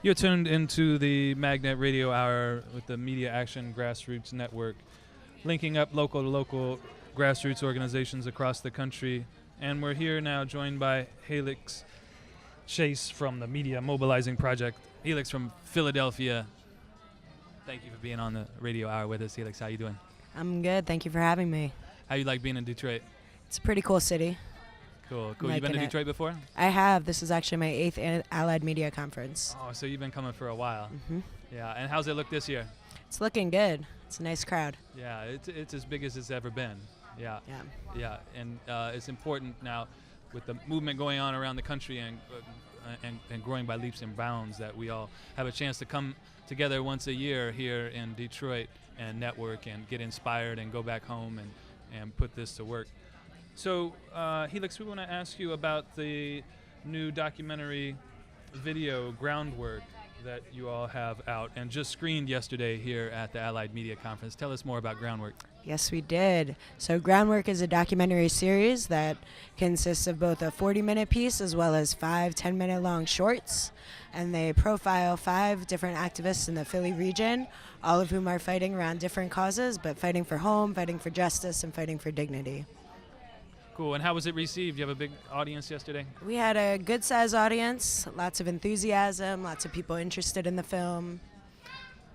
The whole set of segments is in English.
You're tuned into the Magnet Radio Hour with the Media Action Grassroots Network, linking up local to local grassroots organizations across the country. And we're here now joined by Helix Chase from the Media Mobilizing Project. Helix from Philadelphia. Thank you for being on the radio hour with us, Helix. How you doing? I'm good. Thank you for having me. How you like being in Detroit? It's a pretty cool city. Cool. You been to Detroit before? I have. This is actually my 8th Allied Media Conference. Oh, so you've been coming for a while. Mm-hmm. Yeah, and how's it look this year? It's looking good. It's a nice crowd. Yeah, it's as big as it's ever been. Yeah. And it's important now with the movement going on around the country and growing by leaps and bounds that we all have a chance to come together once a year here in Detroit and network and get inspired and go back home and put this to work. So, Helix, we want to ask you about the new documentary video Groundwork that you all have out and just screened yesterday here at the Allied Media Conference. Tell us more about Groundwork. Yes, we did. So Groundwork is a documentary series that consists of both a 40-minute piece as well as 5 10-minute long shorts. And they profile 5 different activists in the Philly region, all of whom are fighting around different causes, but fighting for home, fighting for justice, and fighting for dignity. Cool. And how was it received? You have a big audience yesterday? We had a good-sized audience, lots of enthusiasm, lots of people interested in the film.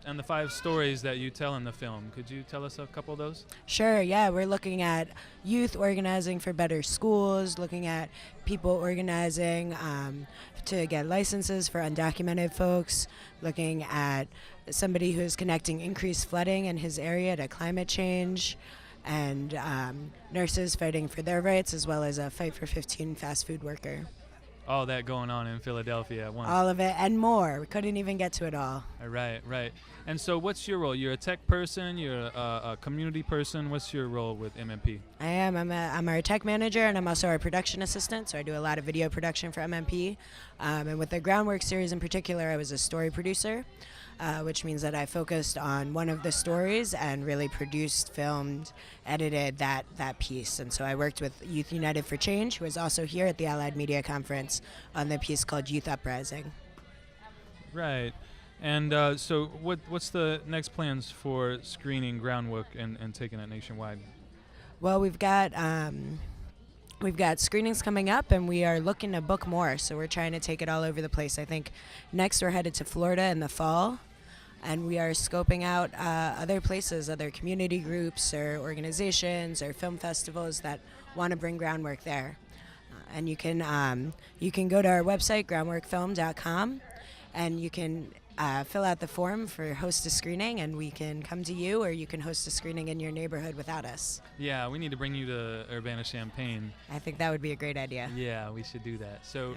And the 5 stories that you tell in the film, could you tell us a couple of those? Sure, yeah. We're looking at youth organizing for better schools, looking at people organizing to get licenses for undocumented folks, looking at somebody who's connecting increased flooding in his area to climate change, and nurses fighting for their rights, as well as a Fight for 15 fast food worker. All that going on in Philadelphia at once. All of it and more. We couldn't even get to it all. Right. And so what's your role? You're a tech person, you're a community person. What's your role with MMP? I am. I'm our tech manager, and I'm also our production assistant, so I do a lot of video production for MMP. And with the Groundwork series in particular, I was a story producer, which means that I focused on one of the stories and really produced, filmed, edited that piece. And so I worked with Youth United for Change, who is also here at the Allied Media Conference, on the piece called Youth Uprising. Right. And so what's the next plans for screening Groundwork and taking it nationwide? Well, we've got screenings coming up, and we are looking to book more, so we're trying to take it all over the place. I think next we're headed to Florida in the fall, and we are scoping out other places, other community groups or organizations or film festivals that want to bring Groundwork there. And you can go to our website, groundworkfilm.com, and you can fill out the form for host a screening, and we can come to you, or you can host a screening in your neighborhood without us. Yeah, we need to bring you to Urbana-Champaign. I think that would be a great idea. Yeah, we should do that. So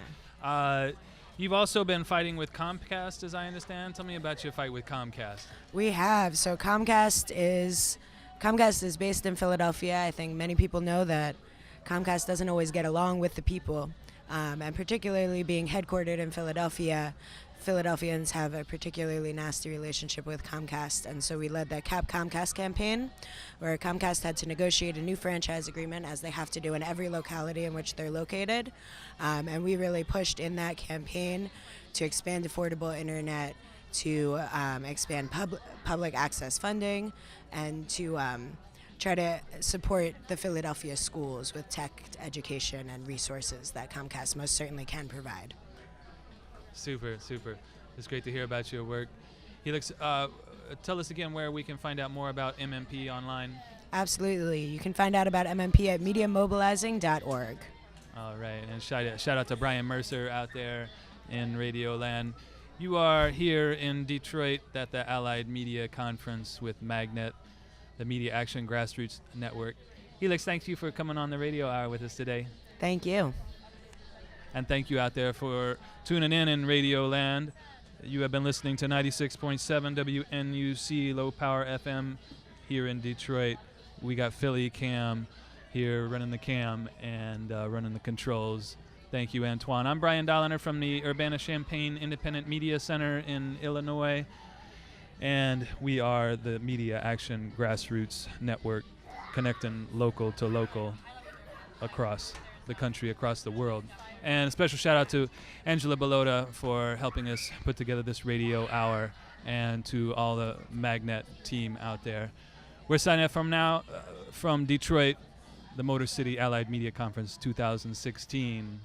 you've also been fighting with Comcast, as I understand. Tell me about your fight with Comcast. We have. So Comcast is based in Philadelphia. I think many people know that Comcast doesn't always get along with the people, and particularly being headquartered in Philadelphia, Philadelphians have a particularly nasty relationship with Comcast, and so we led the Cap Comcast campaign, where Comcast had to negotiate a new franchise agreement, as they have to do in every locality in which they're located, and we really pushed in that campaign to expand affordable internet, to expand public access funding, and to try to support the Philadelphia schools with tech education and resources that Comcast most certainly can provide. Super. It's great to hear about your work. Helix, tell us again where we can find out more about MMP online. Absolutely. You can find out about MMP at MediaMobilizing.org. All right, and shout out to Brian Mercer out there in Radio Land. You are here in Detroit at the Allied Media Conference with Magnet, the Media Action Grassroots Network. Helix, thank you for coming on the radio hour with us today. Thank you. And thank you out there for tuning in Radio Land. You have been listening to 96.7 WNUC Low Power FM here in Detroit. We got Philly Cam here running the cam and running the controls. Thank you, Antoine. I'm Brian Dolliner from the Urbana-Champaign Independent Media Center in Illinois. And we are the Media Action Grassroots Network, connecting local to local across the country, across the world. And a special shout out to Angela Belota for helping us put together this radio hour, and to all the Magnet team out there. We're signing up from Detroit, the Motor City Allied Media Conference 2016.